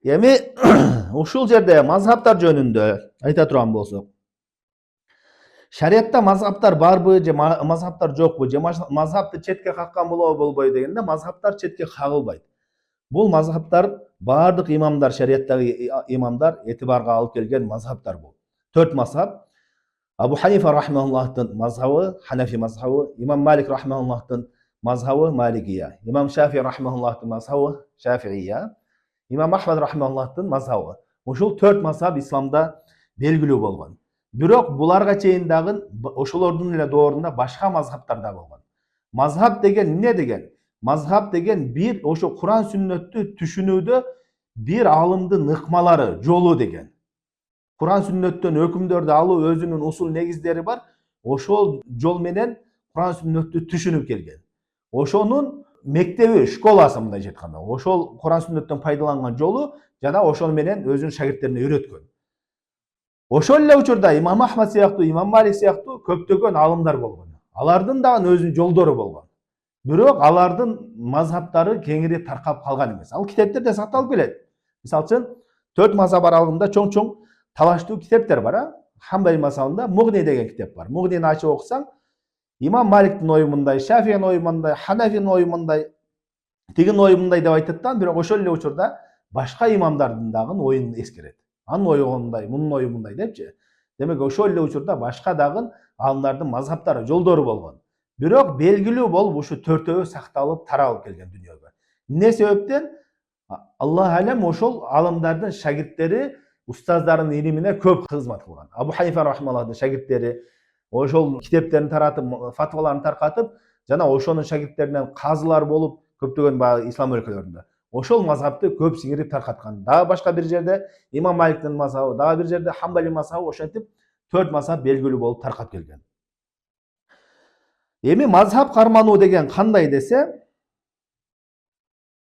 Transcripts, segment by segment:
Эми ушул жерде мазхабтар жөнүндө айта турган болсок, шариатта мазхабтар барбы же мазхабтар жокпу же мазхабты четке каккан болобу болбойбу дегенде мазхабтар четке кагылбайт. Бул мазхабтар баардык имамдар, шариаттагы имамдар этибарга алып келген мазхабтар бул. 4 мазхаб. Абу Ханифа рахмауллахтын мазхабы Ханафи мазхабы, имам Малик рахмауллахтын мазхабы Маликия, имам Шафи рахмауллахтын мазхабы Шафиия, имам Ахмад рахмауллахтын мазхабы. Ушул 4 мазхаб исламда белгилүү болгон. Бирок буларга чейин дагы ошолордун эле доорунда башка мазхабтар да болгон. Мазхаб деген эмне деген? Мазхаб деген бир ошо Куран сүннөттү түшүнүүдө бир алымдын ыкмалары, жолу деген. Куран сүннөттөн өкүмдөрдү алуу өзүнүн усул негиздери бар. Ошол жол менен Куран сүннөттү түшүнүп келген. Ошонун мектеби, школасы мындай айтканда. Ошол Куран сүннөттөн пайдаланган жолу жана ошол менен өзүнүн шагирттерине үйрөткөн. Ошол эле учурда имам Ахмад сыяктуу, имам Малик сыяктуу көптөгөн алымдар болгон. Алардын дагы өзүнүн жолдору болгон. Бирок алардын мазхабтары кеңири таркап калган эмес. Ал китептерде сакталып келет. Мисалы үчүн 4 мазхаб аралыгында чоң-чоң талаштуу китептер бар. Хамбали мазхабында Мугни деген китеп бар. Мугнини ачып окусаң, имам Маликтин ою мындай, Шафиянын ою мындай, Ханафинин ою мындай, тигин ою мындай деп айтат да, бирок ошол эле учурда башка имамдардын дагы оюн эскерет. Анын ою мындай, мунун ою мындай депчи. Демек ошол эле учурда башка дагы алымдардын мазхабтары, жолдору болгон. Бирок белгилүү болуп ушу 4-өө сакталып, таралып келген дүйнөгө. Эмне себептен? Аллах алем ошол алымдардын шагирттери устаздардын илимине көп кызмат кылган. Абу Ханифа рахмаллахтын шагирттери ошол китептерин таратып, фатваларын таркатып, жана ошонун шагирттеринен казылар болуп көптөгөн баягы ислам өлкөлөрүндө. Ошол мазхабты көп сиңирип таркаткан. Дагы башка бир жерде имам Маликтин мазхабы, дагы бир жерде Хамбали мазхабы, ошентип 4 мазхаб белгилүү болуп таркап келген. Эми мазхаб кармануу деген кандай десе,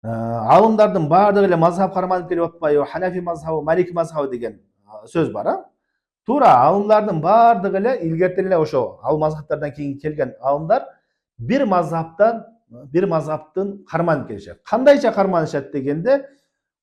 алымдардын баардыгы эле мазхаб карманып келип атпайбы, Ханафи мазхабы, Малики мазхабы деген сөз бар. Туура алымдардын баардыгы эле илгертен эле ошо ал мазхабтардан кийин келген алымдар бир мазхабтын карманып келишет. Кандайча карманышат дегенде,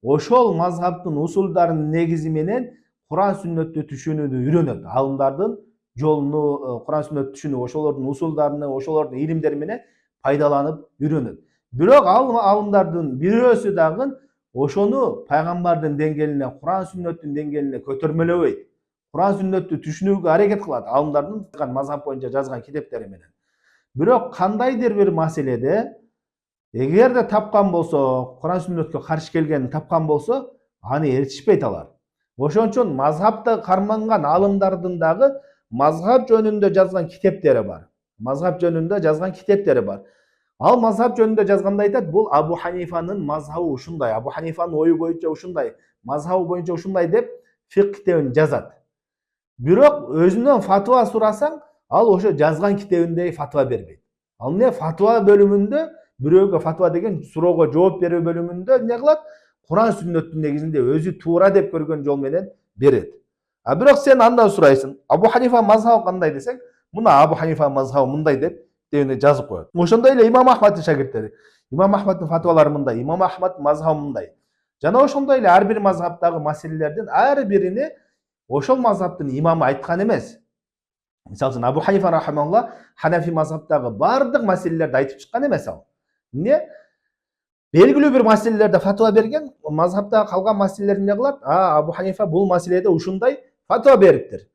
ошол мазхабтын усулдарынын негизи менен Куран сүннөттү түшүнүүнү үйрөнөт. Алымдардын жолуну, Куран сүннөттү түшүнүү, ошолордун усулдарын, ошолордун илимдери менен пайдаланып үйрөнөт. Бирок ал алымдардын бирөөсү дагы ошону пайгамбардын деңгээлине, Куран сүннөттүн деңгээлине көтөрмөлөбөйт. Куран сүннөттү түшүнүүгө аракет кылат алымдардын мазхаб боюнча жазган китептери менен. Бирок кандайдыр бир маселеде эгерде тапкан болсо, Куран сүннөткө каршы келгенин тапкан болсо, аны ээрчишпейт алар. Ошон мазхабты карманган алымдардын дагы мазхаб жөнүндө жазган китептери бар. Мазхаб жөнүндө жазган китептери бар. Ал мазхаб жөнүндө жазганда айтат, бул Абу Ханифанын мазхабы ушундай, Абу Ханифанын ою боюнча ушундай, мазхабы боюнча ушундай деп фик китебин жазат. Бирок өзүнөн фатва сурасаң, ал ошо жазган китебиндей фатва бербейт. Ал эмне фатва бөлүмүндө, бирөөгө фатва деген суроого жооп берүү бөлүмүндө эмне кылат? Куран сүннөттүн негизинде өзү туура деп көргөн жол менен берет. Бирок сен андан сурайсың, Абу Ханифа мазхабы кандай десең, мына Абу Ханифа мазхабы мындай деп дегенде жазып коет. Ошондой эле имам Ахмадтын шагирттери, имам Ахмадтын фатвалары мындай, имам Ахмад мазхабы мындай. Жана ошондой эле ар бир мазхабтагы маселелердин ар биrini ошол мазхабтын имамы айткан эмес. Мисалы үчүн Абу Ханифа рахимахуллах Ханафи мазхабтагы баардык маселелерди айтып чыккан эмес ал. Эмне? Белгилүү бир маселелерде фатва берген, мазхабтагы калган маселелерди эмне кылат? Абу Ханифа бул маселеде ушундай фатва бериптир.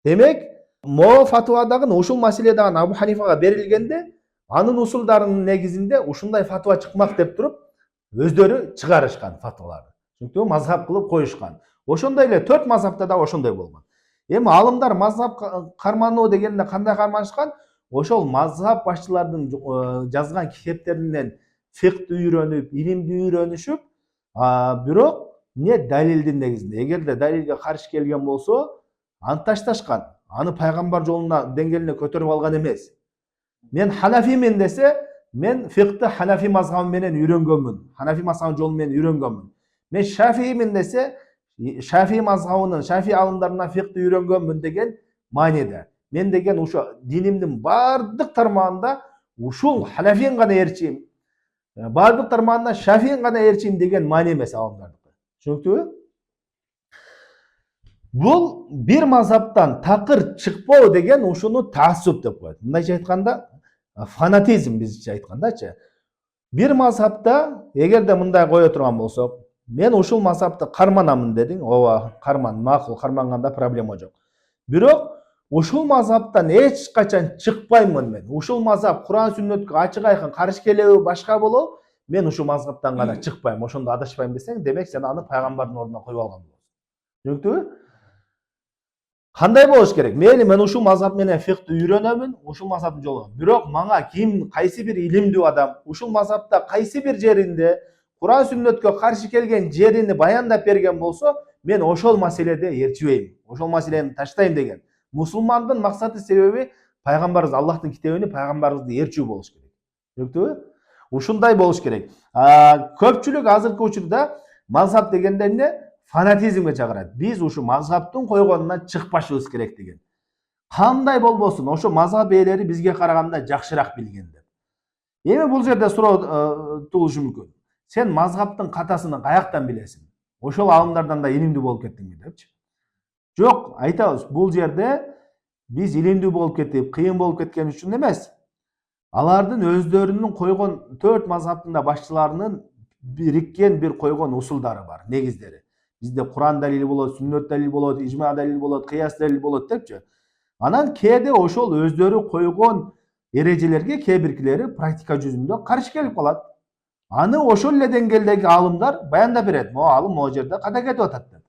Демек, мо фатва дагы ушул маселе дагы Абу Ханифага берилгенде, анын усулдарынын негизинде ушундай фатва чыкмак деп туруп, өздөрү чыгарышкан фатваларды. Чүнкү мазхаб кылып коюшкан. Ошондой эле 4 мазхабта да ошондой болгон. Эми алымдар мазхаб кармануу дегенде кандай карманышкан? Ошол мазхаб башчылардын жазган китептеринен фикти үйрөнүп, илимди үйрөнүшүп, бирок эмне далилдин негизинде. Эгерде далилге каршы келген болсо, аны ташташкан. Аны пайгамбар жолуна деңгээлине көтөрүп алган эмес. Мен Ханафимин десе, мен фикти Ханафи мазхабы менен үйрөнгөнмүн. Ханафи мазхабы жолу менен үйрөнгөнмүн. Мен Шафиимин десе, Шафи мазхабынын, Шафи алымдарынан фикти үйрөнгөнмүн деген мааниде. Мен деген ошо динимдин баардык тармагында ушул Ханафин гана ээрчийм. Баардык тармагында Шафиин гана ээрчийм деген маани эмес алымдардыкы. Түшүнүктүүбү? Бул бир мазхабтан такыр чыкпоо деген ушуну таассуп деп коет. Мындайча айтканда, фанатизм бизче айткандачы. Бир мазхабта эгерде мындай кое турган болсок, мен ушул мазхабты карманамын дедиң, ооба, карман, макул, карманганда проблема жок. Бирок ушул мазхабтан эч качан чыкпаймын мен. Ушул мазхаб Кур'ан сүннөткө ачык айкын каршы келеби, башка болобу, мен ушул мазхабтан гана чыкпайм, ошондо адашпайм десең, демек сен аны пайгамбардын ордуна коюп алган болосуң. Түшүнүктүүбү? Кандай болуш керек? Мейли мен ушул мазхаб менен фикты үйрөнөмүн, ушул мазхабтын жолу. Бирок мага ким, кайсы бир илимдүү адам ушул мазхабта кайсы бир жеринде Кур'ан сүннөткө каршы келген жерини баяндап берген болсо, мен ошол маселеде ээрчибейм. Ошол маселени таштайм деген. Мусулмандын максаты себеби пайгамбарыбыз Аллахтын китебини пайгамбарыбызды ээрчүү болуш керек. Түшүнүктүүбү? Ушундай болуш керек. Көпчүлүк азыркы учурда мазхаб дегенде эмне? Фанатизмге чакырат. Биз ушу мазхабтын койгонунан чыкпашыбыз керек деген. Кандай болбосун, ошо мазхаб ээлери бизге караганда жакшыраак билген деп. Эми бул жерде суроо туулушу мүмкүн. Сен мазхабтын катасын каяктан билесиң? Ошол алымдардан да илимдүү болуп кеттиңби депчи. Жок, айтабыз, бул жерде биз илимдүү болуп кетип, кыйын болуп кеткен үчүн эмес. Алардын өздөрүнүн койгон 4 мазхабтын да башчыларынын бириккен бир койгон усулдары бар, негиздери. Бизде Кур'ан далили болот, сүннөт далили болот, ижма далили болот, кыяс далили болот депчи. Анан кээде ошол өздөрү койгон эрежелерге кээ биркилери практика жүзүндө каршы келип калат. Аны ошол эле деңгээлдеги алымдар баяндап берет. Могу алым могу жерде ката кетип атат деп.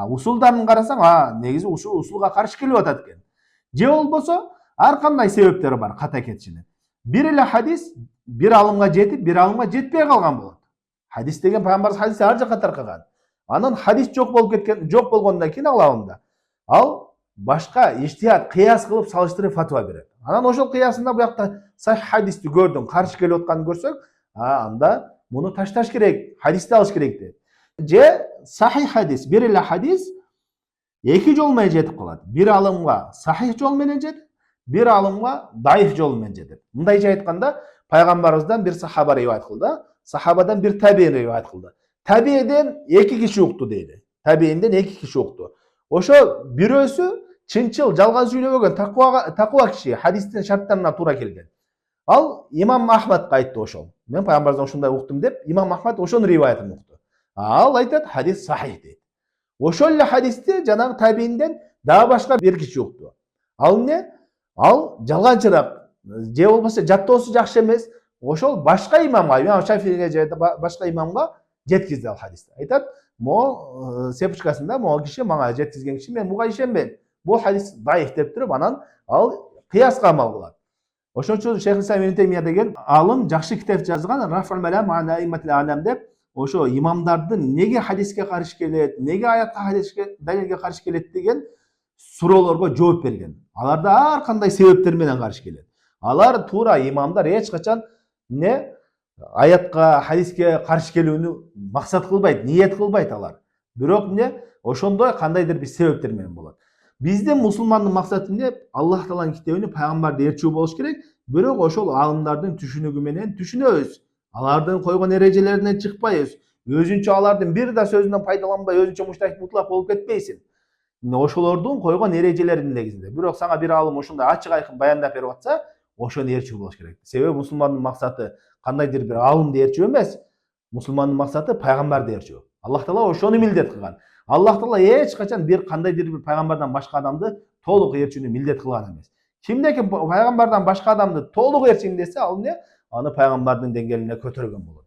Усулдарын карасаң, негизи ушул усулга каршы келип атат экен. Же болбосо ар кандай себептери бар ката кетишине. Бир эле хадис бир алымга жетип, бир алымга жетпей калган болот. Хадис деген пайгамбарыбыз хадисти ар жакка таркаган. Анан хадис жок болгондон кийин ал алымда ал башка иштихат, кыяс кылып салыштырып фатва берет. Анан ошол кыясында буякта сахих хадисти көрдүң, каршы келип атканын көрсөк, анда муну ташташ керек, хадисти алыш керек дейт. Же сахих хадис, бир эле хадис эки жол менен жетип калат. Бир алымга сахих жол менен жетип, бир алымга даиф жол менен жетип. Мындайча айтканда, пайгамбарыбыздан бир сахаба риваят кылды, сахабадан бир табиин риваят кылды. Табииден 2 киши укту дейли. Табиинден 2 киши укту. Ошо бирөөсү чынчыл, жалган сүйлөбөгөн таква киши, хадистин шарттарына туура келген. Ал имам Ахмадка айтты ошол. Мен пайгамбардан ушундай уктум деп, имам Ахмад ошонун риваятын укту. Ал айтат, хадис сахих дейт. Ошол эле хадисти жанагы табиинден дагы башка бир киши укту. Ал эмне? Ал жалганчыраак, же болбосо жаттоосу жакшы эмес. Ошол башка имамга, имам Шафииге же башка имамга жеткизди ал хадисти. Айтат, могу сепучкасында могу киши мага жеткизген киши, мен буга ишенбейм. Бул хадис даиф деп туруп, анан ал кыяска амал кылат. Ошон үчүн Шейх Ибн Таймия деген алым жакшы китеп жазган, Рафул Малам ана аиматил алам деп, ошо имамдардын неге хадиске каршы келет, неге аятка, хадиске, далилге каршы келет деген суроолорго жооп берген. Аларда ар кандай себептер менен каршы келет. Алар туура имамдар эч качан аятка, хадиске каршы келүүнү максат кылбайт, ниет кылбайт алар. Бирок ошондой кандайдыр бир себептер менен болот. Биздин мусулмандын максаты эмне? Аллах Тааланын китебини пайгамбарды ээрчүү болуш керек, бирок ошол алымдардын түшүнүгү менен түшүнөбүз. Алардын койгон эрежелеринен чыкпайбыз. Өзүнчө алардын бир да сөзүнөн пайдаланбай, өзүнчө муштахид мутлак болуп кетпейсиң. Ошолордун койгон эрежелеринин негизинде. Бирок сага бир алым ушундай ачык айкын баяндап берип атса, ошону ээрчүү болуш керек. Себеби мусулмандын максаты кандайдыр бир алымды ээрчүү эмес, мусулмандын максаты пайгамбарды ээрчүү. Аллах Таала ошону милдет кылган. Аллах Таала эч качан бир кандайдыр бир пайгамбардан башка адамды толук ээрчүүнү милдет кылган эмес. Кимде ким пайгамбардан башка адамды толук ээрчиң десе, ал эмне? Аны пайгамбардын деңгээлине көтөргөн болот.